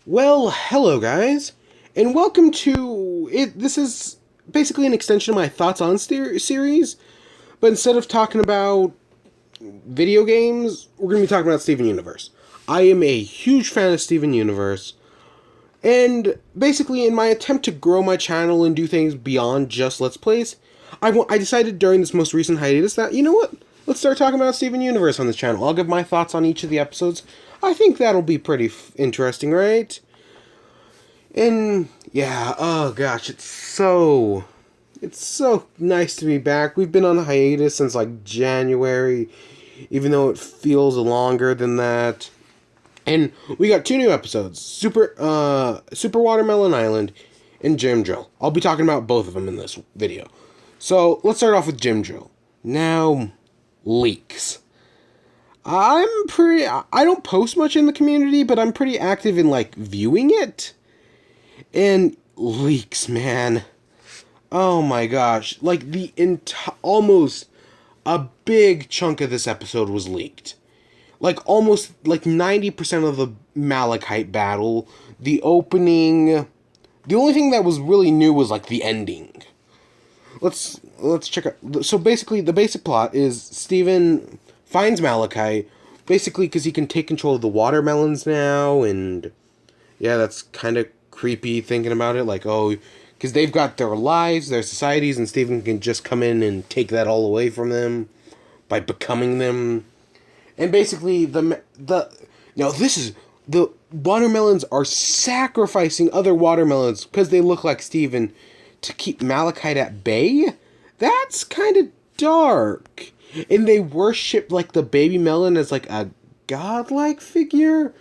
Well, hello guys, and welcome to it. This is basically an extension of my thoughts on series, but instead of talking about video games, we're going to be talking about Steven Universe. I am a huge fan of Steven Universe, and basically, in my attempt to grow my channel and do things beyond just Let's Plays, I decided during this most recent hiatus that, you know what? Let's start talking about Steven Universe on this channel. I'll give my thoughts on each of the episodes. I think that'll be pretty interesting, right? And yeah, oh gosh, it's so nice to be back. We've been on hiatus since like January, even though it feels longer than that. And we got two new episodes, Super Watermelon Island and Gym Drill. I'll be talking about both of them in this video. So, let's start off with Gym Drill. Now, leaks. I don't post much in the community, but I'm pretty active in like viewing it. And leaks, man. Oh my gosh. Like almost a big chunk of this episode was leaked. Like almost like 90% of the Malachite battle, the opening, the only thing that was really new was like the ending. Let's check out. So basically the basic plot is Steven finds Malachite basically cuz he can take control of the watermelons now, and yeah, that's kind of creepy thinking about it. Like, oh, because they've got their lives, their societies, and Steven can just come in and take that all away from them by becoming them. And basically, this is the watermelons are sacrificing other watermelons because they look like Steven to keep Malachite at bay. That's kind of dark. And they worship like the baby melon as like a godlike figure.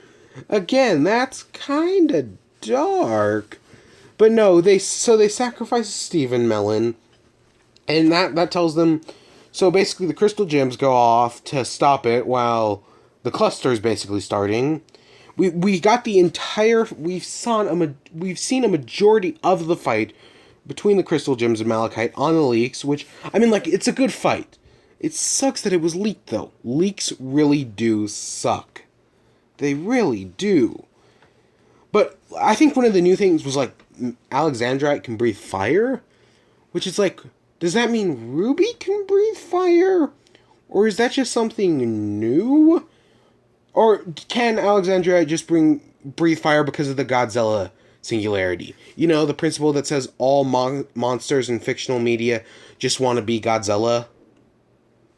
Again, that's kind of dark. But no, they sacrifice Steven Melon, and that tells them. So basically, the crystal gems go off to stop it while the cluster is basically starting. We got the entire. We've seen a majority of the fight between the crystal gems and Malachite on the leaks, which I mean, like, it's a good fight. It sucks that it was leaked though. Leaks really do suck. They really do. But I think one of the new things was, like, Alexandrite can breathe fire? Which is like, does that mean Ruby can breathe fire? Or is that just something new? Or can Alexandrite just breathe fire because of the Godzilla singularity? You know, the principle that says all monsters in fictional media just want to be Godzilla?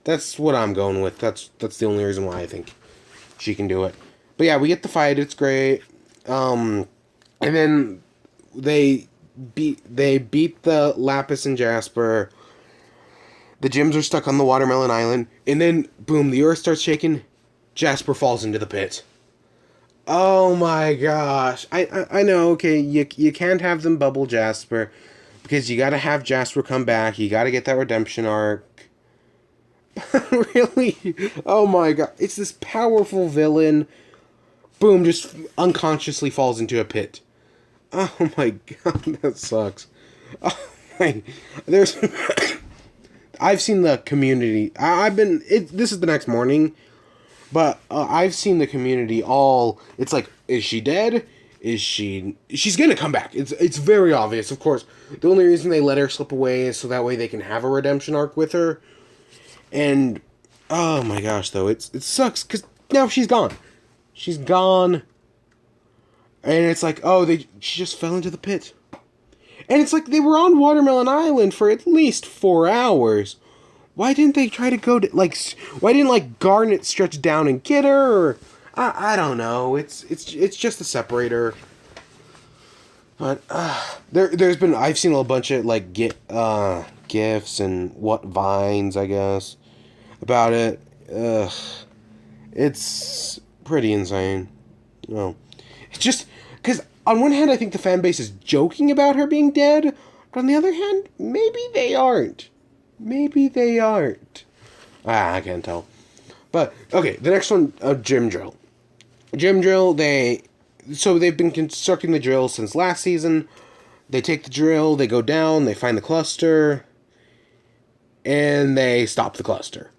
That's what I'm going with. That's the only reason why I think she can do it. But yeah, we get the fight. It's great. And then they beat the Lapis and Jasper. The gems are stuck on the Watermelon Island, and then boom, the earth starts shaking. Jasper falls into the pit. Oh my gosh! I know. Okay, you can't have them bubble Jasper because you got to have Jasper come back. You got to get that redemption arc. Really? Oh my god! It's this powerful villain. Boom, just unconsciously falls into a pit. Oh my god, that sucks. Oh my, there's, I've seen the community. This is the next morning, but I've seen the community all, it's like, is she dead? She's gonna come back. It's very obvious, of course. The only reason they let her slip away is so that way they can have a redemption arc with her. And, oh my gosh, though, it sucks, because now she's gone. She's gone. And it's like, oh, she just fell into the pit. And it's like, they were on Watermelon Island for at least 4 hours. Why didn't they try to go to, like, why didn't, like, Garnet stretch down and get her? Or, I don't know. It's just a separator. But, there's been, I've seen a bunch of, like, GIFs and Vines, I guess, about it. It's pretty insane. No. It's just, because on one hand, I think the fan base is joking about her being dead, but on the other hand, maybe they aren't. Maybe they aren't. I can't tell. But, okay, the next one, Gym Drill. Gym Drill, they've been constructing the drill since last season. They take the drill, they go down, they find the cluster, and they stop the cluster.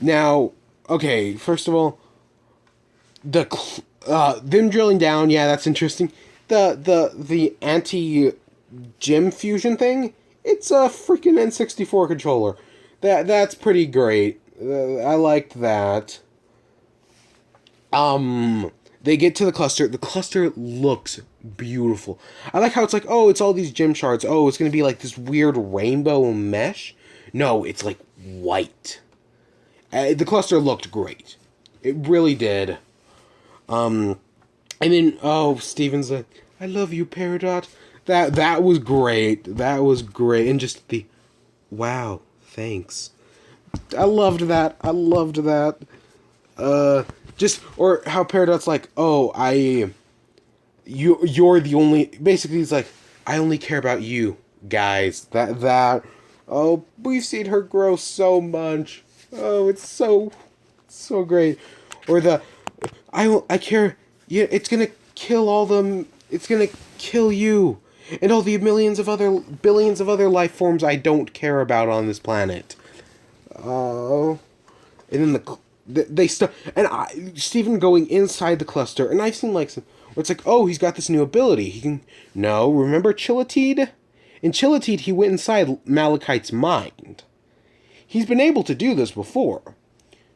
Now, okay, first of all, them drilling down, yeah, that's interesting. The anti-gem fusion thing, it's a freaking N64 controller. That's pretty great. I liked that. They get to the cluster. The cluster looks beautiful. I like how it's like, oh, it's all these gem shards. Oh, it's gonna be like this weird rainbow mesh. No, it's like white. The cluster looked great. It really did. And then, oh, Steven's like, I love you, Peridot. That was great. That was great. And just the, wow, thanks. I loved that. I loved that. Just, or how Peridot's like, oh, you're the only, basically he's like, I only care about you, guys. Oh, we've seen her grow so much. Oh, it's so great. Or I care, yeah, it's gonna kill all them, it's gonna kill you. And all the billions of other life forms I don't care about on this planet. Oh. And then Steven going inside the cluster, and I've seen like some where it's like, oh, he's got this new ability. He can no, remember Chillatide? In Chillatide, he went inside Malachite's mind. He's been able to do this before.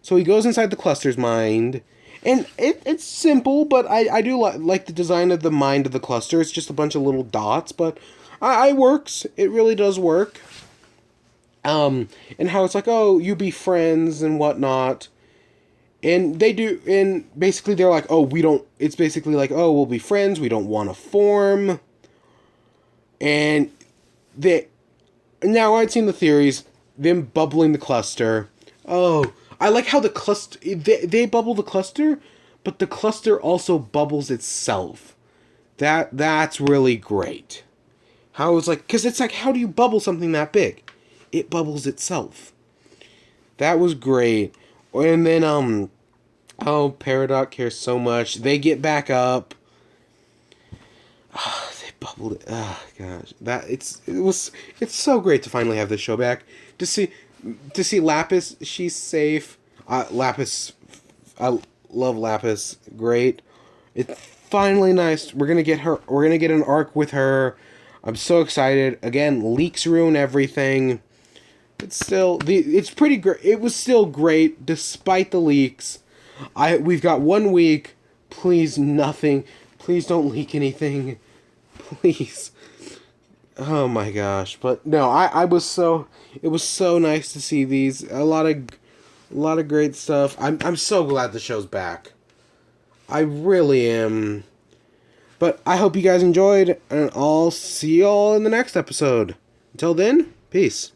So he goes inside the cluster's mind, and it's simple, but I do like the design of the mind of the cluster. It's just a bunch of little dots, but it works. It really does work. And how it's like, oh, you be friends and whatnot. And they do, and basically they're like, oh, we don't, it's basically like, oh, we'll be friends, we don't want to form. And now I'd seen the theories, them bubbling the cluster. Oh, I like how the cluster, they bubble the cluster, but the cluster also bubbles itself. That's really great. How it's like, because it's like, how do you bubble something that big? It bubbles itself. That was great. And then, oh, Peridot cares so much. They get back up. Oh, they bubbled it. Oh, gosh. It's so great to finally have this show back. To see Lapis, she's safe. Lapis, I love Lapis. Great. It's finally nice. We're gonna get an arc with her. I'm so excited. Again, leaks ruin everything. It's pretty great. It was still great despite the leaks. We've got 1 week. Please, nothing. Please don't leak anything. Please. Oh my gosh. But no, it was so nice to see these. A lot of great stuff. I'm so glad the show's back. I really am. But I hope you guys enjoyed, and I'll see y'all in the next episode. Until then, peace.